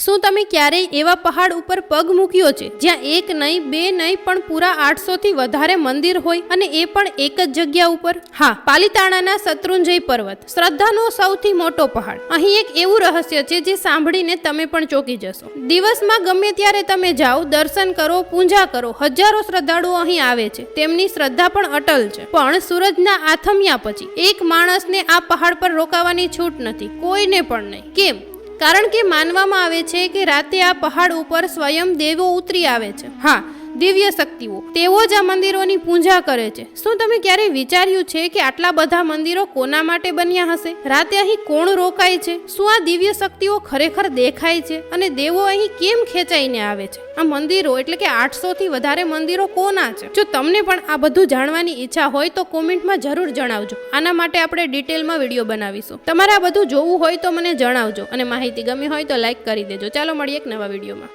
શું તમે ક્યારેય એવા પહાડ ઉપર પગ મૂક્યો છે જ્યાં એક નહીં બે નહીં પણ પૂરા 800 થી વધારે મંદિર હોય અને એ પણ એક જ જગ્યા ઉપર? હા, પાલિતાણાના શત્રુંજય પર્વત, શ્રદ્ધાનો સૌથી મોટો પહાડ. અહીં એક એવું રહસ્ય છે જે સાંભળીને તમે પણ ચોંકી જશો. દિવસમાં ગમે ત્યારે તમે જાઓ, દર્શન કરો, પૂજા કરો, હજારો શ્રદ્ધાળુઓ અહીં આવે છે. તેમની શ્રદ્ધા પણ અટલ છે. પણ સૂરજના આથમ્યા પછી એક માણસને આ પહાડ પર રોકાવાની છૂટ નથી, કોઈને પણ નહીં. કેમ? કારણ કે માનવામાં આવે છે કે રાતે આ પહાડ ઉપર સ્વયં દેવો ઉતરી આવે છે. હા, દિવ્ય શક્તિઓ, તેઓ જ આ મંદિરોની પૂજા કરે છે. શું તમે ક્યારેય વિચાર્યું છે કે આટલા બધા મંદિરો કોના માટે બન્યા હશે? રાતે અહીં કોણ રોકાય છે? શું આ દિવ્ય શક્તિઓ ખરેખર દેખાય છે? અને દેવો અહીં કેમ ખેંચાઈને આવે છે? આ મંદિરો એટલે કે 800 થી વધારે મંદિરો કોના છે? જો તમને પણ આ બધું જાણવાની ઈચ્છા હોય તો કોમેન્ટમાં જરૂર જણાવજો. આના માટે આપણે ડિટેલમાં વિડીયો બનાવીશું. તમારે આ બધું જોવું હોય તો મને જણાવજો અને માહિતી ગમી હોય તો લાઈક કરી દેજો. ચાલો મળીએ એક નવા વિડીયોમાં.